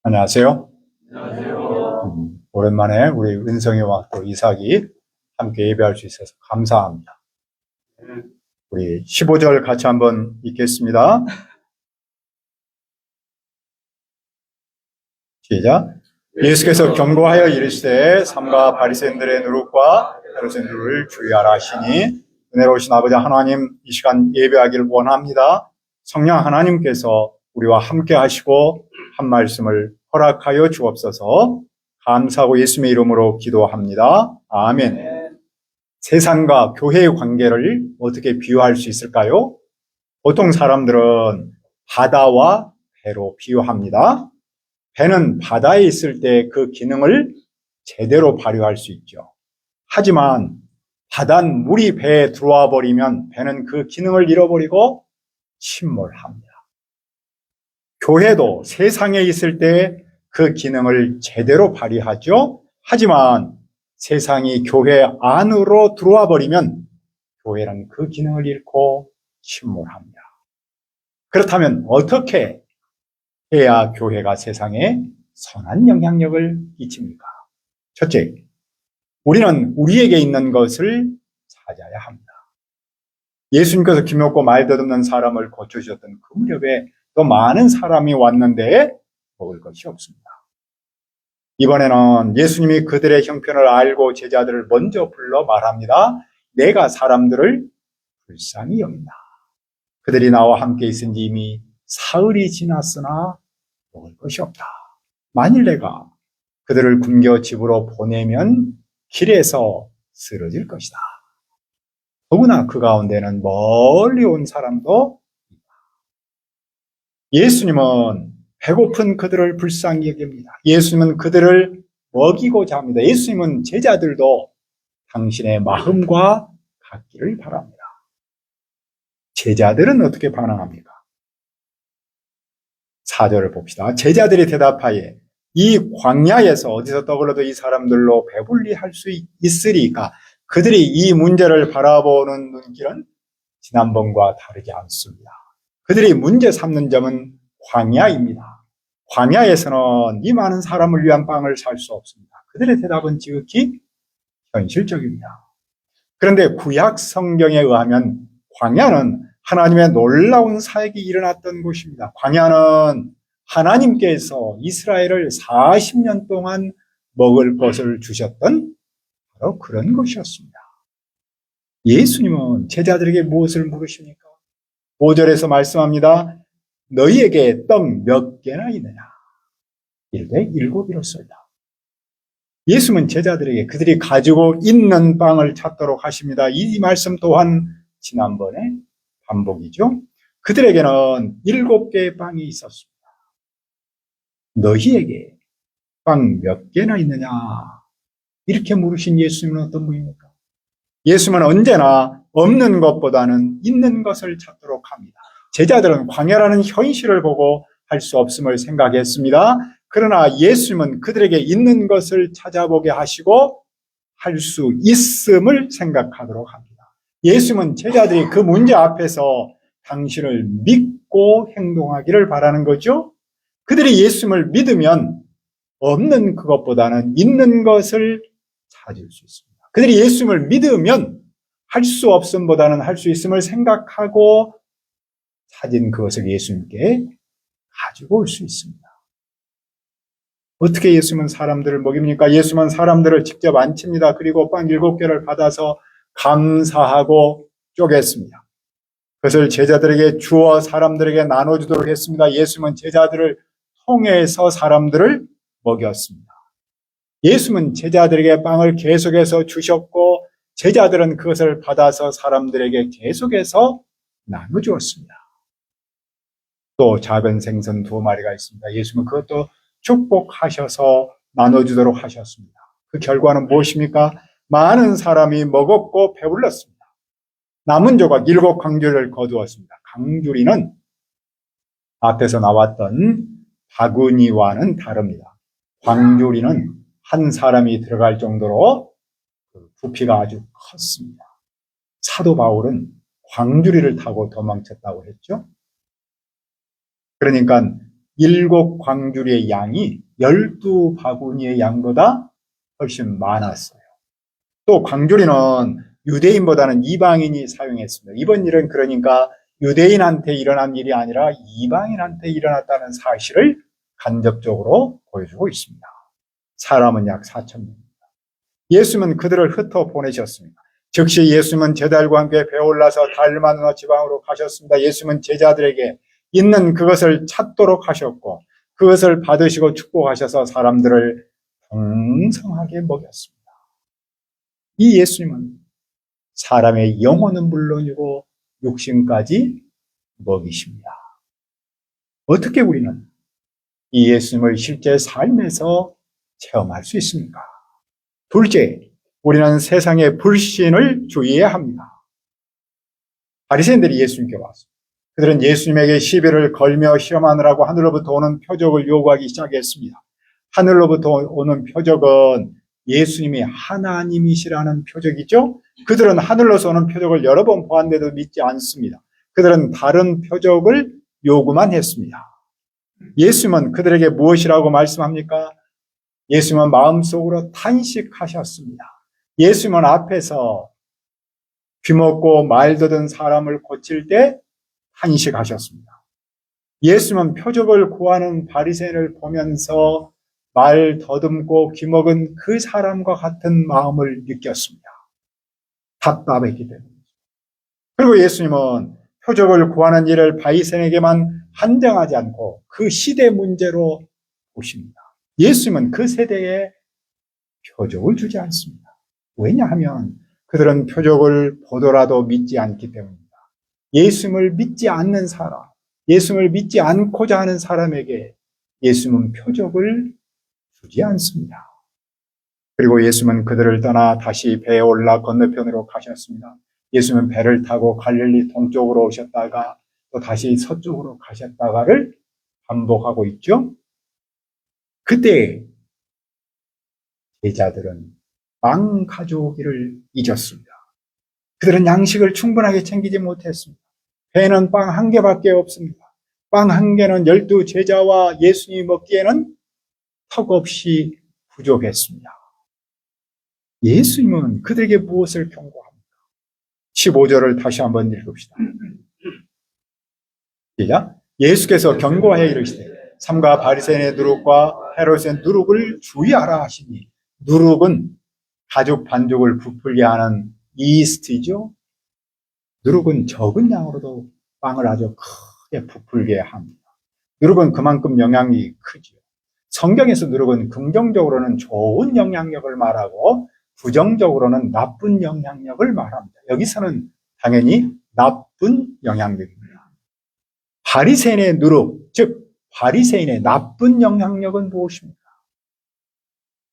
안녕하세요. 안녕하세요. 오랜만에 우리 은성이와 또 이삭이 함께 예배할 수 있어서 감사합니다. 우리 15절 같이 한번 읽겠습니다. 시작. 예수께서 경고하여 이르시되 삼가 바리새인들의 누룩과 헤롯의 주의하라 하시니 은혜로우신 아버지 하나님, 이 시간 예배하기를 원합니다. 성령 하나님께서 우리와 함께 하시고 한 말씀을 허락하여 주옵소서. 감사하고 예수님의 이름으로 기도합니다. 아멘. 세상과 교회의 관계를 어떻게 비유할 수 있을까요? 보통 사람들은 바다와 배로 비유합니다. 배는 바다에 있을 때 그 기능을 제대로 발휘할 수 있죠. 하지만 바단 물이 배에 들어와 버리면 배는 그 기능을 잃어버리고 침몰합니다. 교회도 세상에 있을 때 그 기능을 제대로 발휘하죠. 하지만 세상이 교회 안으로 들어와 버리면 교회는 그 기능을 잃고 침몰합니다. 그렇다면 어떻게 해야 교회가 세상에 선한 영향력을 끼칩니까? 첫째, 우리는 우리에게 있는 것을 찾아야 합니다. 예수님께서 기묘고 말 더듬는 사람을 고쳐주셨던 그 무렵에 또 많은 사람이 왔는데 먹을 것이 없습니다. 이번에는 예수님이 그들의 형편을 알고 제자들을 먼저 불러 말합니다. 내가 사람들을 불쌍히 여긴다. 그들이 나와 함께 있은 지 이미 사흘이 지났으나 먹을 것이 없다. 만일 내가 그들을 굶겨 집으로 보내면 길에서 쓰러질 것이다. 더구나 그 가운데는 멀리 온 사람도 있다. 예수님은 배고픈 그들을 불쌍히 여깁니다. 예수님은 그들을 먹이고자 합니다. 예수님은 제자들도 당신의 마음과 같기를 바랍니다. 제자들은 어떻게 반응합니까? 4절을 봅시다. 제자들이 대답하여 이 광야에서 어디서 떡을 얻어 이 사람들로 배불리 할 수 있으리까? 그들이 이 문제를 바라보는 눈길은 지난번과 다르지 않습니다. 그들이 문제 삼는 점은 광야입니다. 광야에서는 이 많은 사람을 위한 빵을 살 수 없습니다. 그들의 대답은 지극히 현실적입니다. 그런데 구약 성경에 의하면 광야는 하나님의 놀라운 사역이 일어났던 곳입니다. 광야는 하나님께서 이스라엘을 40년 동안 먹을 것을 주셨던 바로 그런 곳이었습니다. 예수님은 제자들에게 무엇을 물으십니까? 5절에서 말씀합니다. 너희에게 떡 몇 개나 있느냐? 이르되 7이로소이다. 예수님은 제자들에게 그들이 가지고 있는 빵을 찾도록 하십니다. 이 말씀 또한 지난번에 반복이죠. 그들에게는 7개의 빵이 있었습니다. 너희에게 빵 몇 개나 있느냐? 이렇게 물으신 예수님은 어떤 분입니까? 예수님은 언제나 없는 것보다는 있는 것을 찾도록 합니다. 제자들은 광야라는 현실을 보고 할 수 없음을 생각했습니다. 그러나 예수님은 그들에게 있는 것을 찾아보게 하시고 할 수 있음을 생각하도록 합니다. 예수님은 제자들이 그 문제 앞에서 당신을 믿고 행동하기를 바라는 거죠. 그들이 예수님을 믿으면 없는 그것보다는 있는 것을 찾을 수 있습니다. 그들이 예수님을 믿으면 할 수 없음보다는 할 수 있음을 생각하고 찾은 그것을 예수님께 가지고 올 수 있습니다. 어떻게 예수님은 사람들을 먹입니까? 예수님은 사람들을 직접 앉힙니다. 그리고 빵 7개를 받아서 감사하고 쪼갰습니다. 그것을 제자들에게 주어 사람들에게 나눠주도록 했습니다. 예수님은 제자들을 통해서 사람들을 먹였습니다. 예수님은 제자들에게 빵을 계속해서 주셨고 제자들은 그것을 받아서 사람들에게 계속해서 나눠주었습니다. 또 작은 생선 2마리가 있습니다. 예수님은 그것도 축복하셔서 나눠주도록 하셨습니다. 그 결과는 무엇입니까? 많은 사람이 먹었고 배불렀습니다. 남은 조각 7 광주리를 거두었습니다. 광주리는 앞에서 나왔던 바구니와는 다릅니다. 광주리는 한 사람이 들어갈 정도로 부피가 아주 컸습니다. 사도 바울은 광주리를 타고 도망쳤다고 했죠. 그러니까 7광주리의 양이 12바구니의 양보다 훨씬 많았어요. 또 광주리는 유대인보다는 이방인이 사용했습니다. 이번 일은 그러니까 유대인한테 일어난 일이 아니라 이방인한테 일어났다는 사실을 간접적으로 보여주고 있습니다. 사람은 약 4,000명입니다. 예수님은 그들을 흩어 보내셨습니다. 즉시 예수님은 제자들과 함께 배에 올라서 달마누아 지방으로 가셨습니다. 예수님은 제자들에게 있는 그것을 찾도록 하셨고 그것을 받으시고 축복하셔서 사람들을 풍성하게 먹였습니다. 이 예수님은 사람의 영혼은 물론이고 육신까지 먹이십니다. 어떻게 우리는 이 예수님을 실제 삶에서 체험할 수 있습니까? 둘째, 우리는 세상의 불신을 주의해야 합니다. 바리새인들이 예수님께 왔습니다. 그들은 예수님에게 시비를 걸며 시험하느라고 하늘로부터 오는 표적을 요구하기 시작했습니다. 하늘로부터 오는 표적은 예수님이 하나님이시라는 표적이죠. 그들은 하늘로서 오는 표적을 여러 번 보았는데도 믿지 않습니다. 그들은 다른 표적을 요구만 했습니다. 예수님은 그들에게 무엇이라고 말씀합니까? 예수님은 마음속으로 탄식하셨습니다. 예수님은 앞에서 귀먹고 말더듬 사람을 고칠 때 탄식하셨습니다. 예수님은 표적을 구하는 바리새인을 보면서 말 더듬고 귀먹은 그 사람과 같은 마음을 느꼈습니다. 답답했기 때문이죠. 그리고 예수님은 표적을 구하는 일을 바리새인에게만 한정하지 않고 그 시대 문제로 보십니다. 예수님은 그 세대에 표적을 주지 않습니다. 왜냐하면 그들은 표적을 보더라도 믿지 않기 때문입니다. 예수님을 믿지 않는 사람, 예수님을 믿지 않고자 하는 사람에게 예수님은 표적을 주지 않습니다. 그리고 예수님은 그들을 떠나 다시 배에 올라 건너편으로 가셨습니다. 예수님은 배를 타고 갈릴리 동쪽으로 오셨다가 또 다시 서쪽으로 가셨다가를 반복하고 있죠. 그때 제자들은 빵 가져오기를 잊었습니다. 그들은 양식을 충분하게 챙기지 못했습니다. 배에는 빵 한 개밖에 없습니다. 빵 한 개는 12 제자와 예수님이 먹기에는 턱없이 부족했습니다. 예수님은 그들에게 무엇을 경고합니까? 15절을 다시 한번 읽읍시다. 시작. 예수께서 경고하여 이르시되 삼가 바리새인의 누룩과 헤롯의 누룩을 주의하라 하시니, 누룩은 가죽 반죽을 부풀게 하는 이스트죠. 누룩은 적은 양으로도 빵을 아주 크게 부풀게 합니다. 누룩은 그만큼 영향이 크죠. 성경에서 누룩은 긍정적으로는 좋은 영향력을 말하고 부정적으로는 나쁜 영향력을 말합니다. 여기서는 당연히 나쁜 영향력입니다. 바리새인의 누룩, 즉 바리새인의 나쁜 영향력은 무엇입니까?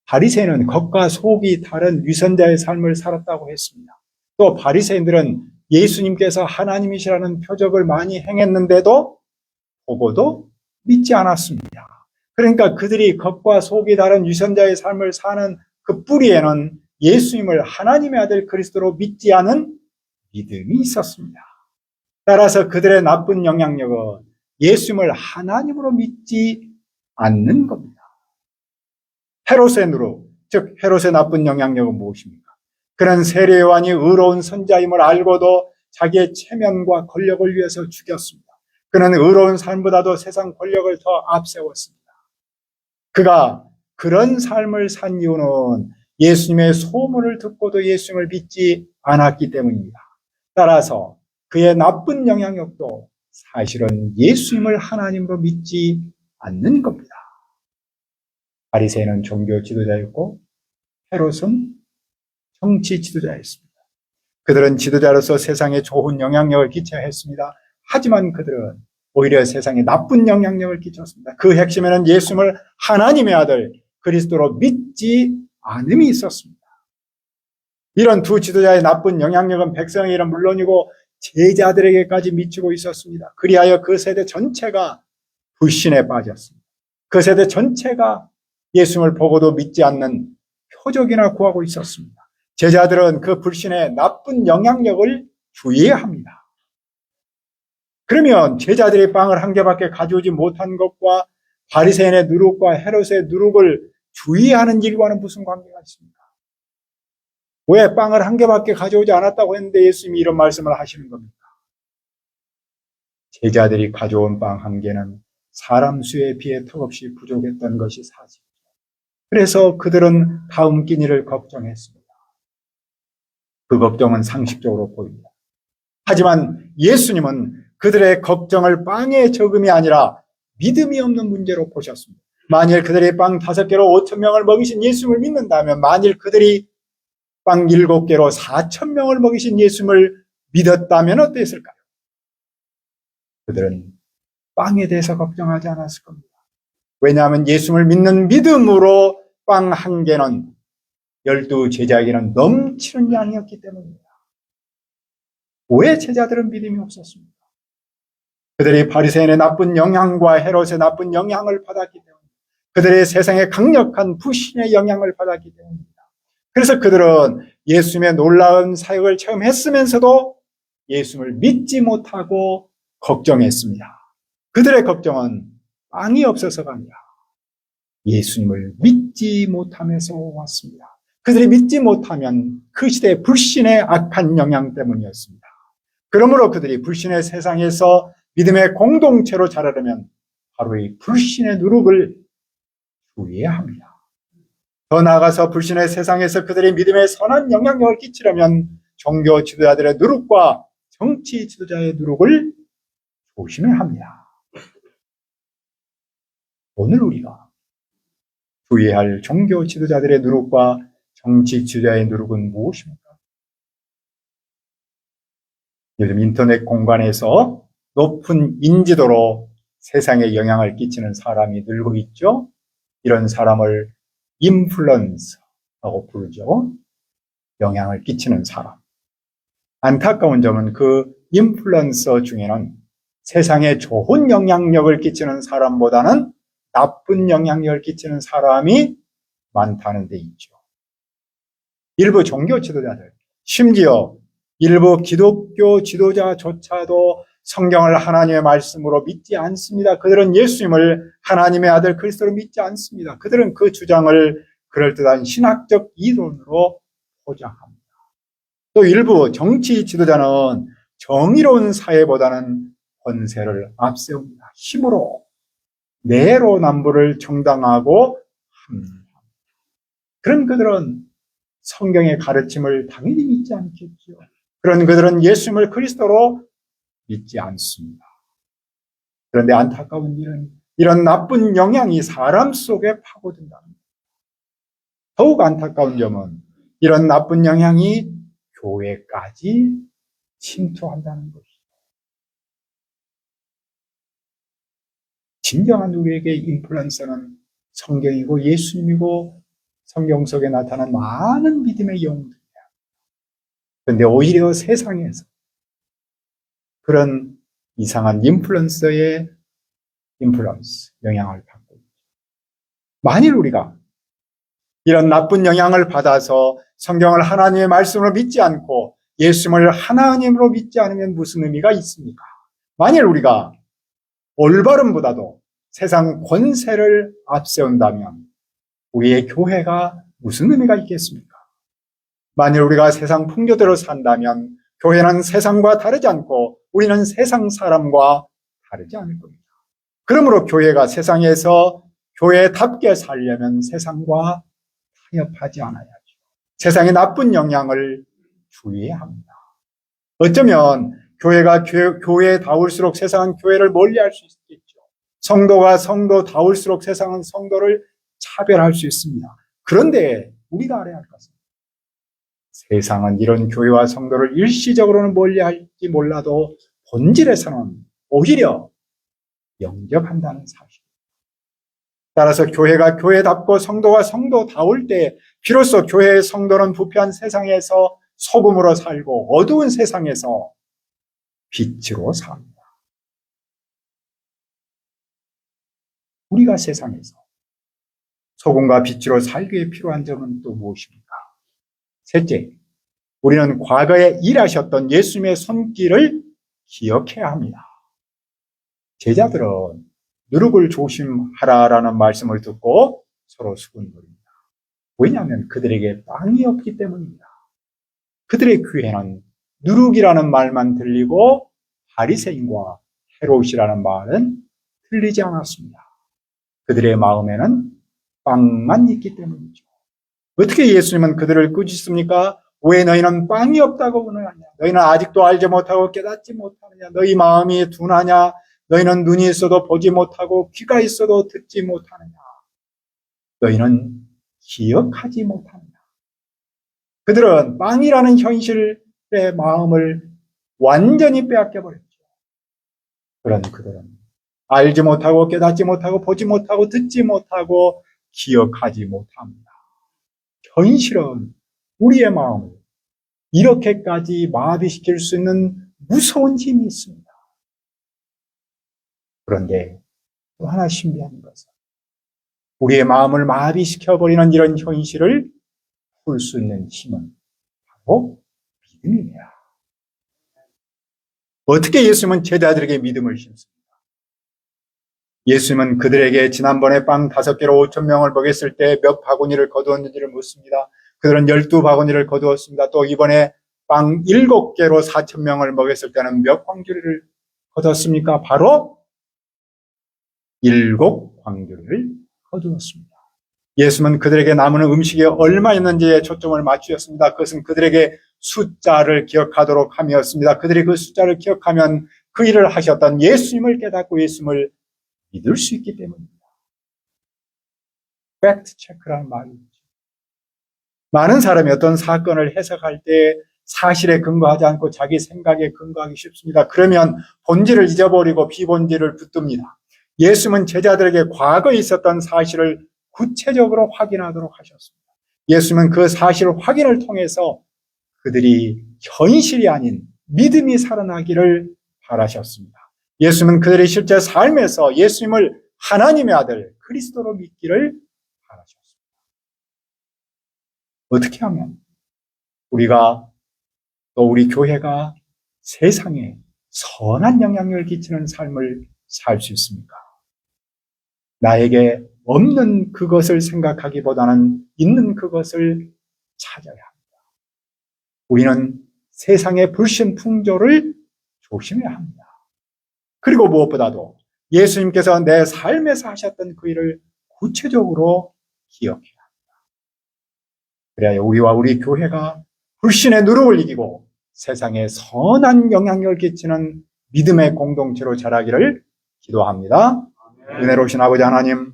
바리새인은 겉과 속이 다른 위선자의 삶을 살았다고 했습니다. 또 바리새인들은 예수님께서 하나님이시라는 표적을 많이 행했는데도 보고도 믿지 않았습니다. 그러니까 그들이 겉과 속이 다른 위선자의 삶을 사는 그 뿌리에는 예수님을 하나님의 아들 그리스도로 믿지 않은 믿음이 있었습니다. 따라서 그들의 나쁜 영향력은 예수님을 하나님으로 믿지 않는 겁니다. 헤롯의 누룩, 즉 헤롯의 나쁜 영향력은 무엇입니까? 그는 세례 요한이 의로운 선자임을 알고도 자기의 체면과 권력을 위해서 죽였습니다. 그는 의로운 삶보다도 세상 권력을 더 앞세웠습니다. 그가 그런 삶을 산 이유는 예수님의 소문을 듣고도 예수님을 믿지 않았기 때문입니다. 따라서 그의 나쁜 영향력도 사실은 예수님을 하나님으로 믿지 않는 겁니다. 바리새인은 종교 지도자였고 헤롯은 정치 지도자였습니다. 그들은 지도자로서 세상에 좋은 영향력을 끼쳐야 했습니다. 하지만 그들은 오히려 세상에 나쁜 영향력을 끼쳤습니다. 그 핵심에는 예수님을 하나님의 아들 그리스도로 믿지 않음이 있었습니다. 이런 두 지도자의 나쁜 영향력은 백성의 일은 물론이고 제자들에게까지 미치고 있었습니다. 그리하여 그 세대 전체가 불신에 빠졌습니다. 그 세대 전체가 예수님을 보고도 믿지 않는 표적이나 구하고 있었습니다. 제자들은 그 불신의 나쁜 영향력을 주의해야 합니다. 그러면 제자들이 빵을 한 개밖에 가져오지 못한 것과 바리새인의 누룩과 헤롯의 누룩을 주의하는 일과는 무슨 관계가 있습니까? 왜 빵을 한 개밖에 가져오지 않았다고 했는데 예수님이 이런 말씀을 하시는 겁니까? 제자들이 가져온 빵 한 개는 사람 수에 비해 턱없이 부족했던 것이 사실이죠. 그래서 그들은 다음 끼니를 걱정했습니다. 그 걱정은 상식적으로 보입니다. 하지만 예수님은 그들의 걱정을 빵의 적음이 아니라 믿음이 없는 문제로 보셨습니다. 만일 그들이 빵 5개로 5,000명을 먹이신 예수님을 믿는다면, 만일 그들이 빵 7개로 4,000명을 먹이신 예수님을 믿었다면 어땠을까요? 그들은 빵에 대해서 걱정하지 않았을 겁니다. 왜냐하면 예수님을 믿는 믿음으로 빵 한 개는 12 제자에게는 넘치는 양이었기 때문입니다. 왜 제자들은 믿음이 없었습니까? 그들이 바리새인의 나쁜 영향과 헤롯의 나쁜 영향을 받았기 때문입니다. 그들의 세상에 강력한 불신의 영향을 받았기 때문입니다. 그래서 그들은 예수님의 놀라운 사역을 체험했으면서도 예수님을 믿지 못하고 걱정했습니다. 그들의 걱정은 빵이 없어서가 아니라 예수님을 믿지 못하면서 왔습니다. 그들이 믿지 못하면 그 시대의 불신의 악한 영향 때문이었습니다. 그러므로 그들이 불신의 세상에서 믿음의 공동체로 자라려면 바로 이 불신의 누룩을 주의해야 합니다. 더 나아가서 불신의 세상에서 그들이 믿음의 선한 영향력을 끼치려면 종교 지도자들의 누룩과 정치 지도자의 누룩을 조심해야 합니다. 오늘 우리가 주의해야 할 종교 지도자들의 누룩과 정치 지도자의 누룩은 무엇입니까? 요즘 인터넷 공간에서 높은 인지도로 세상에 영향을 끼치는 사람이 늘고 있죠. 이런 사람을 인플루언서라고 부르죠. 영향을 끼치는 사람. 안타까운 점은 그 인플루언서 중에는 세상에 좋은 영향력을 끼치는 사람보다는 나쁜 영향력을 끼치는 사람이 많다는 데 있죠. 일부 종교 지도자들, 심지어 일부 기독교 지도자조차도 성경을 하나님의 말씀으로 믿지 않습니다. 그들은 예수님을 하나님의 아들 그리스도로 믿지 않습니다. 그들은 그 주장을 그럴듯한 신학적 이론으로 포장합니다. 또 일부 정치 지도자는 정의로운 사회보다는 권세를 앞세웁니다. 힘으로 내로남불을 정당화하고 합니다. 그런 그들은 성경의 가르침을 당연히 믿지 않겠죠. 그런 그들은 예수님을 그리스도로 믿지 않습니다. 그런데 안타까운 일은 이런 나쁜 영향이 사람 속에 파고든다는 겁니다. 더욱 안타까운 점은 이런 나쁜 영향이 교회까지 침투한다는 것이죠. 진정한 우리에게 인플루언서는 성경이고 예수님이고 성경 속에 나타난 많은 믿음의 영웅들이야. 그런데 오히려 세상에서 그런 이상한 인플루언서의 영향을 받고 있죠. 만일 우리가 이런 나쁜 영향을 받아서 성경을 하나님의 말씀으로 믿지 않고 예수님을 하나님으로 믿지 않으면 무슨 의미가 있습니까? 만일 우리가 올바름보다도 세상 권세를 앞세운다면 우리의 교회가 무슨 의미가 있겠습니까? 만일 우리가 세상 풍조대로 산다면 교회는 세상과 다르지 않고 우리는 세상 사람과 다르지 않을 겁니다. 그러므로 교회가 세상에서 교회답게 살려면 세상과 타협하지 않아야죠. 세상의 나쁜 영향을 주의해야 합니다. 어쩌면 교회가 교회다울수록 세상은 교회를 멀리할 수 있겠죠. 성도가 성도다울수록 세상은 성도를 차별할 수 있습니다. 그런데 우리가 알아야 할 것은 세상은 이런 교회와 성도를 일시적으로는 멀리할지 몰라도 본질에서는 오히려 영접한다는 사실. 따라서 교회가 교회답고 성도가 성도다울 때 비로소 교회의 성도는 부패한 세상에서 소금으로 살고 어두운 세상에서 빛으로 삽니다. 우리가 세상에서 소금과 빛으로 살기에 필요한 점은 또 무엇입니까? 셋째, 우리는 과거에 일하셨던 예수님의 손길을 기억해야 합니다. 제자들은 누룩을 조심하라라는 말씀을 듣고 서로 수군거립니다. 왜냐하면 그들에게 빵이 없기 때문입니다. 그들의 귀에는 누룩이라는 말만 들리고 바리새인과 헤롯이라는 말은 들리지 않았습니다. 그들의 마음에는 빵만 있기 때문이죠. 어떻게 예수님은 그들을 꾸짖습니까? 왜 너희는 빵이 없다고 그러느냐? 너희는 아직도 알지 못하고 깨닫지 못하느냐? 너희 마음이 둔하냐? 너희는 눈이 있어도 보지 못하고 귀가 있어도 듣지 못하느냐? 너희는 기억하지 못하느냐? 그들은 빵이라는 현실의 마음을 완전히 빼앗겨버렸죠. 그런 그들은 알지 못하고 깨닫지 못하고 보지 못하고 듣지 못하고 기억하지 못합니다. 현실은 우리의 마음을 이렇게까지 마비시킬 수 있는 무서운 힘이 있습니다. 그런데 또 하나 신비한 것은 우리의 마음을 마비시켜버리는 이런 현실을 풀 수 있는 힘은 바로 믿음이에요. 어떻게 예수님은 제자들에게 믿음을 심습니까? 예수님은 그들에게 지난번에 빵 5개로 5,000명을 먹였을 때 몇 바구니를 거두었는지를 묻습니다. 그들은 12바구니를 거두었습니다. 또 이번에 빵 7개로 4,000명을 먹였을 때는 몇 광주리를 거두었습니까? 바로 7광주리를 거두었습니다. 예수님은 그들에게 남은 음식이 얼마 있는지에 초점을 맞추었습니다. 그것은 그들에게 숫자를 기억하도록 함이었습니다. 그들이 그 숫자를 기억하면 그 일을 하셨던 예수님을 깨닫고 예수님을 믿을 수 있기 때문입니다. 팩트 체크라는 말이 있죠. 많은 사람이 어떤 사건을 해석할 때 사실에 근거하지 않고 자기 생각에 근거하기 쉽습니다. 그러면 본질을 잊어버리고 비본질을 붙듭니다. 예수님은 제자들에게 과거에 있었던 사실을 구체적으로 확인하도록 하셨습니다. 예수님은 그 사실 확인을 통해서 그들이 현실이 아닌 믿음이 살아나기를 바라셨습니다. 예수님은 그들의 실제 삶에서 예수님을 하나님의 아들 그리스도로 믿기를 바라셨습니다. 어떻게 하면 우리가 또 우리 교회가 세상에 선한 영향력을 끼치는 삶을 살 수 있습니까? 나에게 없는 그것을 생각하기보다는 있는 그것을 찾아야 합니다. 우리는 세상의 불신 풍조를 조심해야 합니다. 그리고 무엇보다도 예수님께서 내 삶에서 하셨던 그 일을 구체적으로 기억해야 합니다. 그래야 우리와 우리 교회가 불신의 누룩을 이기고 세상에 선한 영향력을 끼치는 믿음의 공동체로 자라기를 기도합니다. 은혜로우신 아버지 하나님,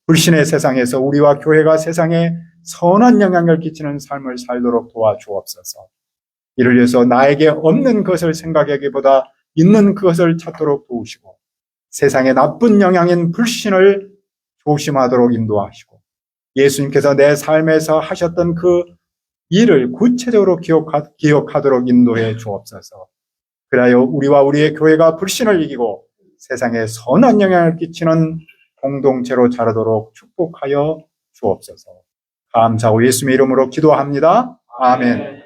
불신의 세상에서 우리와 교회가 세상에 선한 영향력을 끼치는 삶을 살도록 도와주옵소서. 이를 위해서 나에게 없는 것을 생각하기보다 있는 그것을 찾도록 도우시고 세상의 나쁜 영향인 불신을 조심하도록 인도하시고 예수님께서 내 삶에서 하셨던 그 일을 구체적으로 기억하도록 인도해 주옵소서. 그래야 우리와 우리의 교회가 불신을 이기고 세상에 선한 영향을 끼치는 공동체로 자라도록 축복하여 주옵소서. 감사하고 예수님의 이름으로 기도합니다. 아멘.